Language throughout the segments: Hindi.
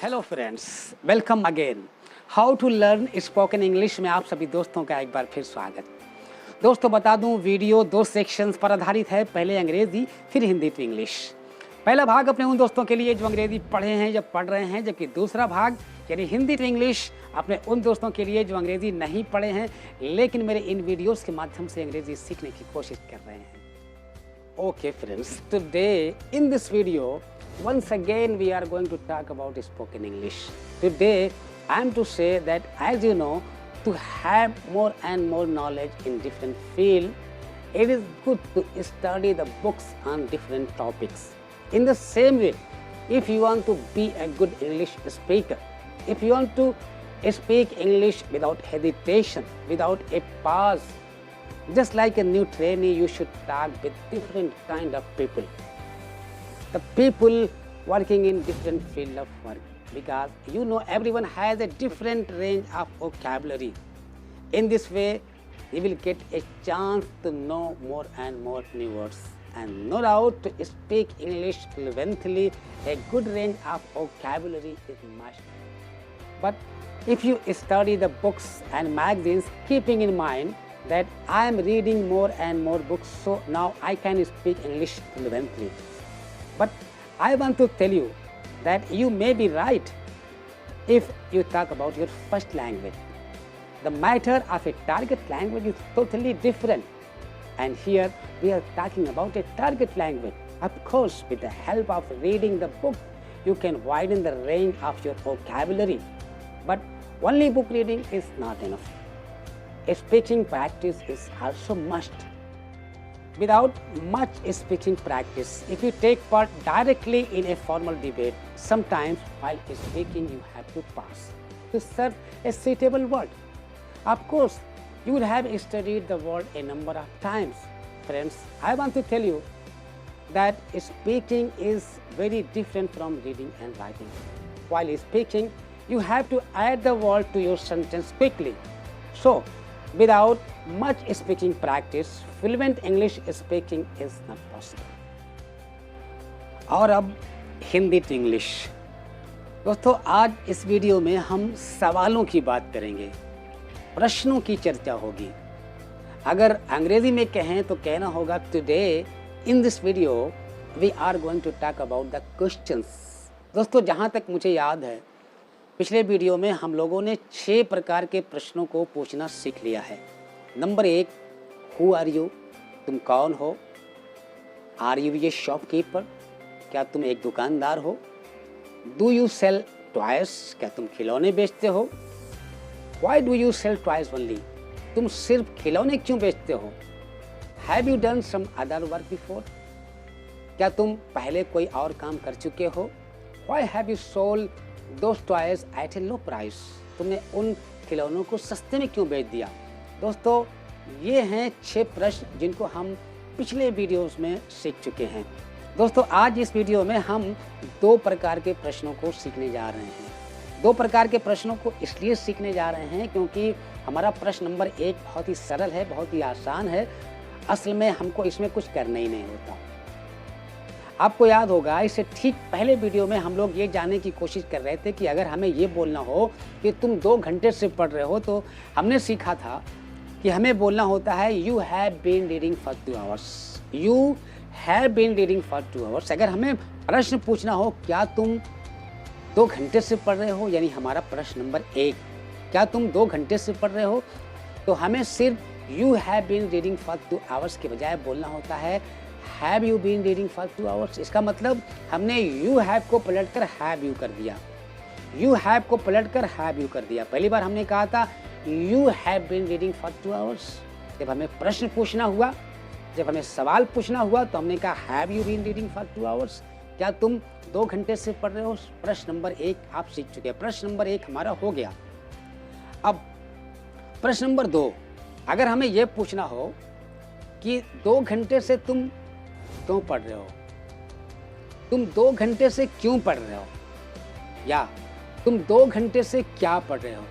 Hello friends, welcome again. How to learn spoken English में आप सभी दोस्तों का एक बार फिर स्वागत। दोस्तों बता दूं, वीडियो 2 सेक्शंस पर आधारित है, पहले अंग्रेजी फिर हिंदी टू इंग्लिश। पहला भाग अपने उन दोस्तों के लिए जो अंग्रेजी पढ़े हैं या पढ़ रहे हैं, जबकि दूसरा भाग यानी हिंदी टू इंग्लिश अपने उन दोस्तों के लिए जो अंग्रेजी नहीं पढ़े हैं लेकिन मेरे इन वीडियोज़ के माध्यम से अंग्रेजी सीखने की कोशिश कर रहे हैं। Okay friends, today in this video, once again we are going to talk about spoken English. Today I am to say that as you know, to have more and more knowledge in different field, it is good to study the books on different topics. In the same way, if you want to be a good English speaker, if you want to speak English without hesitation, without a pause, just like a new trainee, you should talk with different kind of people. The people working in different field of work, because you know everyone has a different range of vocabulary. In this way, you will get a chance to know more and more new words. And no doubt to speak English fluently, a good range of vocabulary is must. But if you study the books and magazines, keeping in mind that I am reading more and more books, so now I can speak English fluently. But I want to tell you that you may be right if you talk about your first language. The matter of a target language is totally different. And here we are talking about a target language. Of course, with the help of reading the book, you can widen the range of your vocabulary. But only book reading is not enough. Speaking practice is also must. Without much speaking practice, if you take part directly in a formal debate, sometimes while speaking you have to pause to search a suitable word. Of course, you would have studied the word a number of times. Friends, I want to tell you that speaking is very different from reading and writing. While speaking, you have to add the word to your sentence quickly. So, without much speaking practice, fluent English speaking is not possible. और अब हिंदी टू इंग्लिश। दोस्तों, आज इस वीडियो में हम सवालों की बात करेंगे, प्रश्नों की चर्चा होगी। अगर अंग्रेजी में कहें तो कहना होगा today in this video we are going to talk about the questions. दोस्तों, जहाँ तक मुझे याद है, पिछले वीडियो में हम लोगों ने 6 प्रकार के प्रश्नों को पूछना सीख लिया है। नंबर 1, हु आर यू, तुम कौन हो? आर यू ए शॉपकीपर, क्या तुम एक दुकानदार हो? डू यू सेल टॉयज, क्या तुम खिलौने बेचते हो? Why do you sell toys only, तुम सिर्फ खिलौने क्यों बेचते हो? Have you done some other work before, क्या तुम पहले कोई और काम कर चुके हो? Why have you sold those toys at a low price, तुमने उन खिलौनों को सस्ते में क्यों बेच दिया? दोस्तों, ये हैं 6 प्रश्न जिनको हम पिछले वीडियोस में सीख चुके हैं। दोस्तों, आज इस वीडियो में हम 2 प्रकार के प्रश्नों को सीखने जा रहे हैं। 2 प्रकार के प्रश्नों को इसलिए सीखने जा रहे हैं क्योंकि हमारा प्रश्न नंबर 1 बहुत ही सरल है, बहुत ही आसान है। असल में हमको इसमें कुछ करना ही नहीं होता। आपको याद होगा, इससे ठीक पहले वीडियो में हम लोग ये जानने की कोशिश कर रहे थे कि अगर हमें ये बोलना हो कि तुम 2 घंटे से पढ़ रहे हो, तो हमने सीखा था कि हमें बोलना होता है you have been reading for 2 hours. You have been reading for 2 hours. अगर हमें प्रश्न पूछना हो क्या तुम 2 घंटे से पढ़ रहे हो, यानी हमारा प्रश्न नंबर 1, क्या तुम 2 घंटे से पढ़ रहे हो, तो हमें सिर्फ you have been reading for 2 hours के बजाय बोलना होता है have you been reading for 2 hours. इसका मतलब हमने यू हैव को पलटकर हैव यू कर दिया, यू हैव को पलटकर हैव यू कर दिया। पहली बार हमने कहा था you have been reading for 2 hours. जब हमें प्रश्न पूछना हुआ, जब हमें सवाल पूछना हुआ, तो हमने कहा have you been reading for 2 hours, क्या तुम 2 घंटे से पढ़ रहे हो? प्रश्न नंबर 1 आप सीख चुके हैं। प्रश्न नंबर 1 हमारा हो गया। अब प्रश्न नंबर 2, अगर हमें यह पूछना हो कि 2 घंटे से तुम क्यों पढ़ रहे हो, तुम 2 घंटे से क्यों पढ़ रहे हो, या तुम 2 घंटे से क्या पढ़ रहे हो?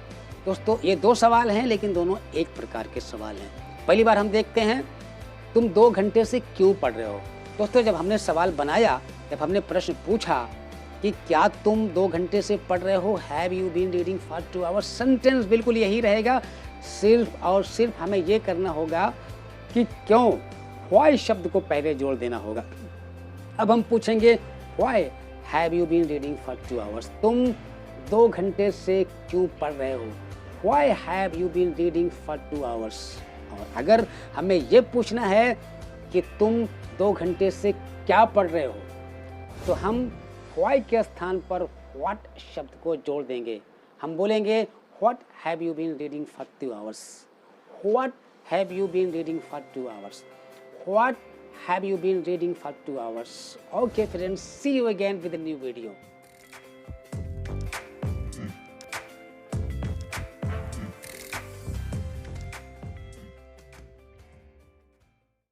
दोस्तों, ये 2 सवाल हैं लेकिन दोनों एक प्रकार के सवाल हैं। पहली बार हम देखते हैं तुम 2 घंटे से क्यों पढ़ रहे हो। दोस्तों, जब हमने सवाल बनाया, जब हमने प्रश्न पूछा कि कि क्या तुम 2 घंटे से पढ़ रहे हो, have you been reading for 2 hours. Sentence बिल्कुल यही रहेगा, सिर्फ और सिर्फ हमें ये करना होगा कि क्यों, व्हाई शब्द को पहले जोड़ देना होगा। अब हम पूछेंगे why have you been reading for 2 hours, तुम 2 घंटे से क्यों पढ़ रहे हो, why have you been reading for 2 hours. और अगर हमें ये पूछना है कि तुम 2 घंटे से क्या पढ़ रहे हो, तो हम व्हाई के स्थान पर व्हाट शब्द को जोड़ देंगे। हम बोलेंगे what have you been reading for 2 hours, what have you been reading for 2 hours, what have you been reading for 2 hours? Okay friends, see you again with a new video.